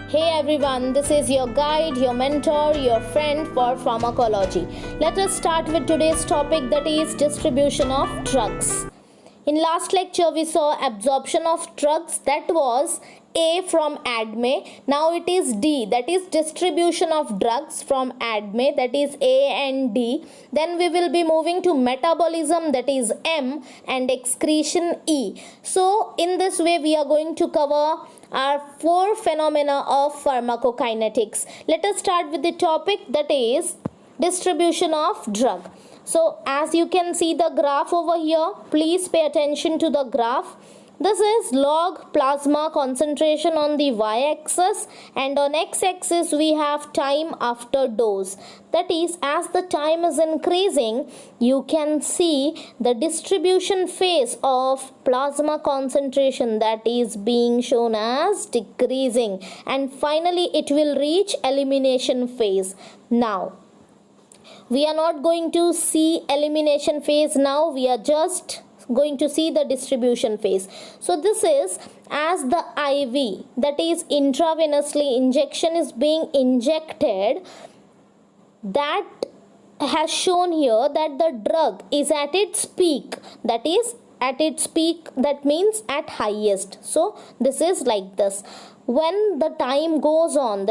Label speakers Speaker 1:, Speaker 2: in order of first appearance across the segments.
Speaker 1: Hey everyone, this is your guide, your mentor, your friend for pharmacology. Let us start with today's topic, that is distribution of drugs. In last lecture we saw absorption of drugs, that was A from ADME. Now it is D, that is distribution of drugs from ADME, that is A and D. Then we will be moving to metabolism, that is M, and excretion E. So in this way we are going to cover our four phenomena of pharmacokinetics. Let us start with the topic, that is distribution of drug. So as you can see the graph over here, please pay attention to the graph. This is log plasma concentration on the y-axis, and on x-axis we have time after dose. That is, as the time is increasing, you can see the distribution phase of plasma concentration, that is being shown as decreasing, and finally it will reach elimination phase. Now we are not going to see elimination phase now, we are just going to see the distribution phase. So this is as the IV, that is intravenously injection, is being injected, that has shown here that the drug is at its peak, that is at its peak, that means at highest. So this is like this. When the time goes on,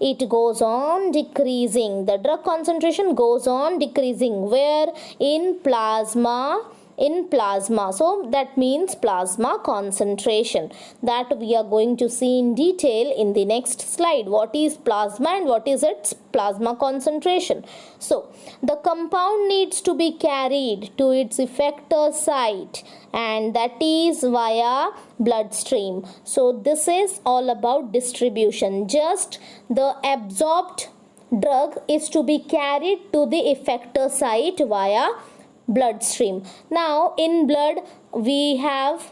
Speaker 1: it goes on decreasing. The drug concentration goes on decreasing. Where? In plasma. So that means plasma concentration, that we are going to see in detail in the next slide. What is plasma and what is its plasma concentration? So the compound needs to be carried to its effector site, and that is via bloodstream. So this is all about distribution. Just the absorbed drug is to be carried to the effector site via bloodstream. Now in blood we have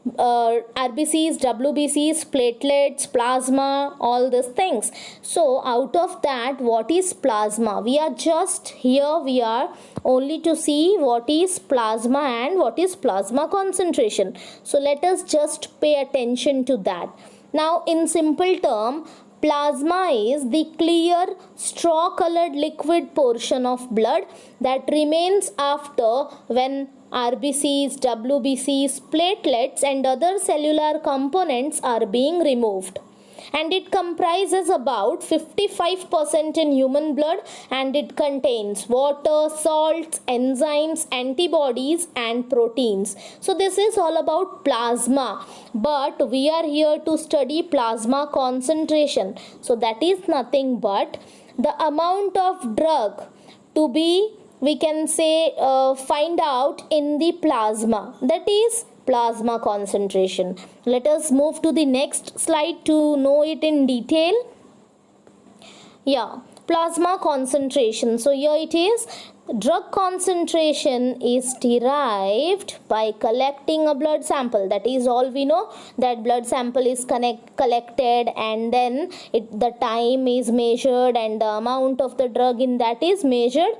Speaker 1: RBCs, WBCs, platelets, plasma, all these things. So out of that, what is plasma? We are just here, we are only to see what is plasma and what is plasma concentration. So let us just pay attention to that. Now in simple term, plasma is the clear straw colored liquid portion of blood that remains after when RBCs, WBCs, platelets and other cellular components are being removed. And it comprises about 55% in human blood, and it contains water, salts, enzymes, antibodies and proteins. So this is all about plasma, but we are here to study plasma concentration. So that is nothing but the amount of drug to be, we can say, find out in the plasma, that is plasma concentration. Let us move to the next slide to know it in detail. Plasma concentration. So here it is. Drug concentration is derived by collecting a blood sample. That is all we know, that blood sample is collected, and then the time is measured and the amount of the drug in that is measured,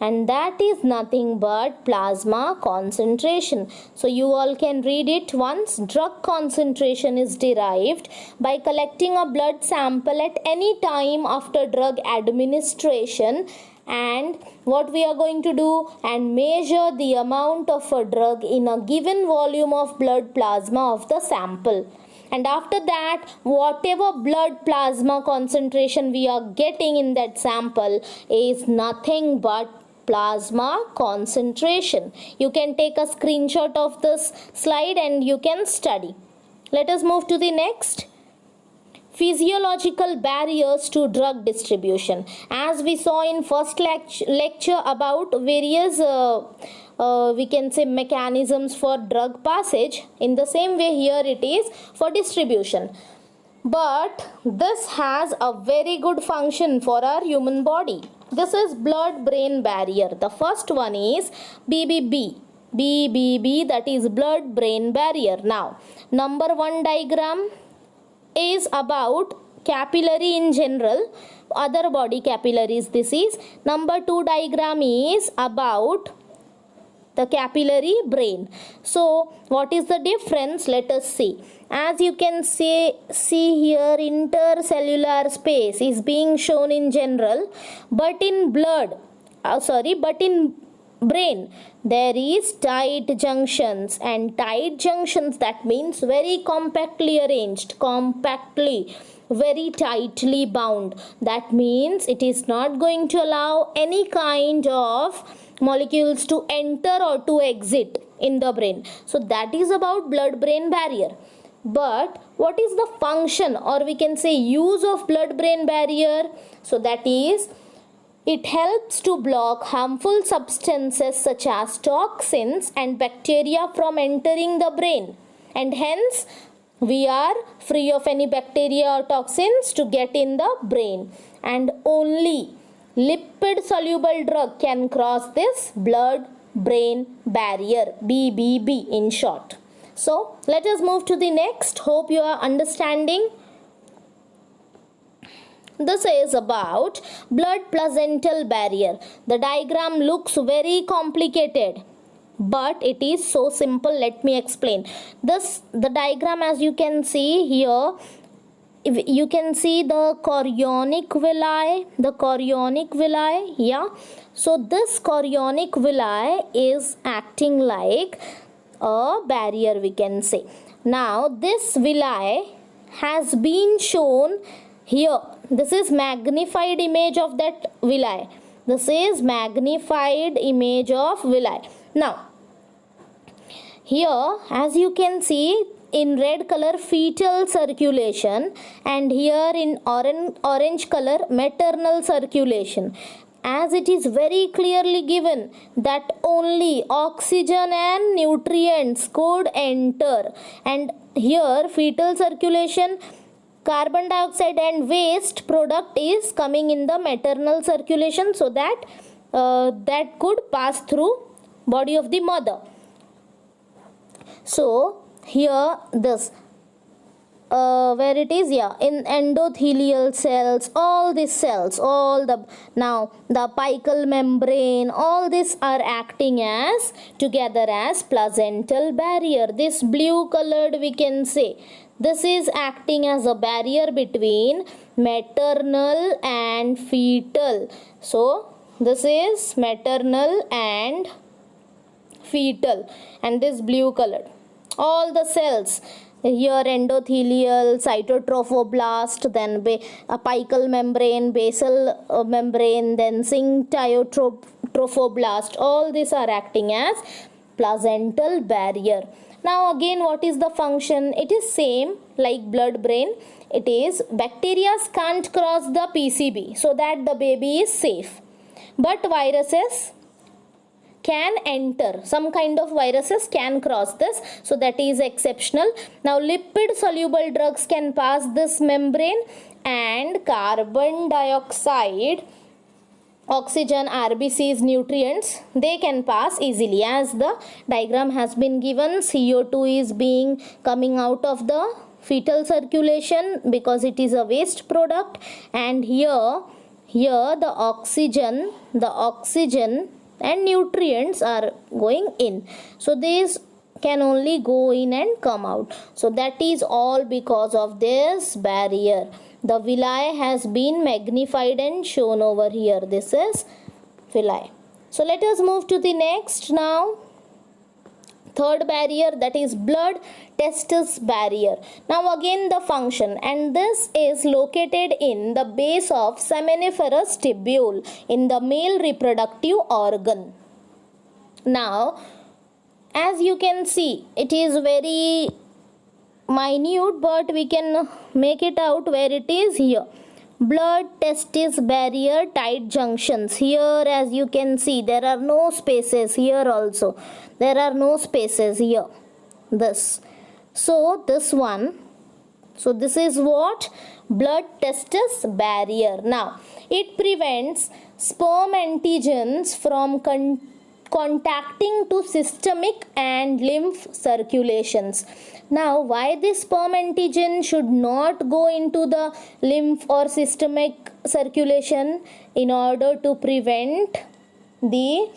Speaker 1: and that is nothing but plasma concentration. So you all can read it once. Drug concentration is derived by collecting a blood sample at any time after drug administration, and what we are going to do, and measure the amount of a drug in a given volume of blood plasma of the sample. And after that, whatever blood plasma concentration we are getting in that sample is nothing but plasma concentration. You can take a screenshot of this slide and you can study. Let us move to the next. Physiological barriers to drug distribution. As we saw in first lecture about various we can say mechanisms for drug passage, in the same way here it is for distribution. But this has a very good function for our human body. This is blood-brain barrier. The first one is BBB, that is blood-brain barrier. Now, number 1 diagram is about capillary in general, other body capillaries this is. Number 2 diagram is about the capillary brain. So what is the difference? Let us see. As you can see here, intercellular space is being shown in general, but in brain there is tight junctions, and tight junctions, that means very compactly arranged, very tightly bound. That means it is not going to allow any kind of molecules to enter or to exit in the brain. So that is about blood brain barrier. But what is the function, or we can say use of blood brain barrier? So that is, it helps to block harmful substances such as toxins and bacteria from entering the brain, and hence we are free of any bacteria or toxins to get in the brain. And only lipid soluble drug can cross this blood brain barrier, BBB in short. So let us move to the next. Hope you are understanding. This is about blood placental barrier. The diagram looks very complicated, but it is so simple. Let me explain. The diagram, as you can see here, you can see the chorionic villi, yeah. So this chorionic villi is acting like a barrier, we can say. Now this villi has been shown here. This is magnified image of that villi. This is magnified image of villi. Now here, as you can see, in red color fetal circulation, and here in orange color maternal circulation. As it is very clearly given that only oxygen and nutrients could enter, and here fetal circulation, carbon dioxide and waste product is coming in the maternal circulation, so that that could pass through body of the mother. So here this where it is, yeah, in endothelial cells, all these cells, now the apical membrane, all these are acting as together as placental barrier. This blue colored, we can say, this is acting as a barrier between maternal and fetal. So this is maternal and fetal, and this blue colored, all the cells here, endothelial, cytotrophoblast, then apical membrane, basal membrane, then syncytotrophoblast, all these are acting as placental barrier. Now again, what is the function? It is same like blood brain. It is bacteria can't cross the PCB, so that the baby is safe, but viruses can enter. Some kind of viruses can cross this, so that is exceptional. Now lipid soluble drugs can pass this membrane, and carbon dioxide, oxygen, RBCs, nutrients, they can pass easily. As the diagram has been given, CO2 is being coming out of the fetal circulation because it is a waste product, and here the oxygen and nutrients are going in, so these can only go in and come out. So that is all because of this barrier. The villi has been magnified and shown over here. This is villi. So let us move to the next now. Third barrier, that is blood testis barrier. Now again the function, and this is located in the base of seminiferous tubule in the male reproductive organ. Now as you can see, it is very minute, but we can make it out where it is here. Blood testis barrier tight junctions. Here, as you can see, there are no spaces. Here also there are no spaces here. This, so this one, so this is what? Blood testis barrier. Now it prevents sperm antigens from contacting to systemic and lymph circulations. Now why this sperm antigen should not go into the lymph or systemic circulation? In order to prevent the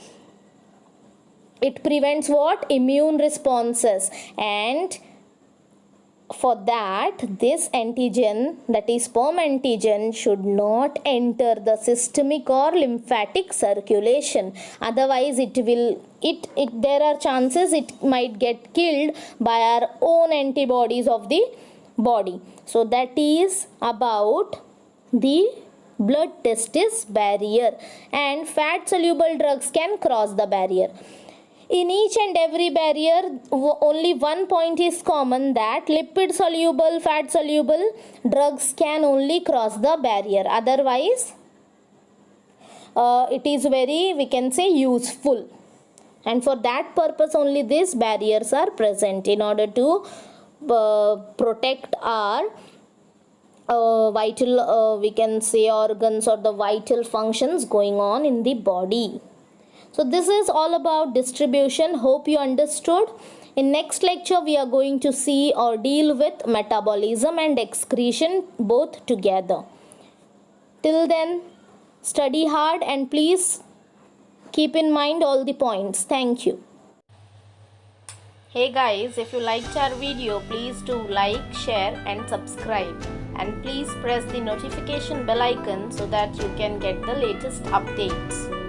Speaker 1: It prevents what? Immune responses. And for that, this antigen, that is sperm antigen, should not enter the systemic or lymphatic circulation. Otherwise there are chances it might get killed by our own antibodies of the body. So that is about the blood-testis barrier. And fat soluble drugs can cross the barrier. In each and every barrier, only one point is common, that lipid soluble, fat soluble drugs can only cross the barrier. Otherwise, it is very, we can say, useful. And for that purpose only these barriers are present, in order to protect our vital, we can say, organs or the vital functions going on in the body. So this is all about distribution. Hope you understood. In next lecture, we are going to see or deal with metabolism and excretion both together. Till then, study hard and please keep in mind all the points. Thank you. Hey guys, if you liked our video, please do like, share and subscribe. And please press the notification bell icon so that you can get the latest updates.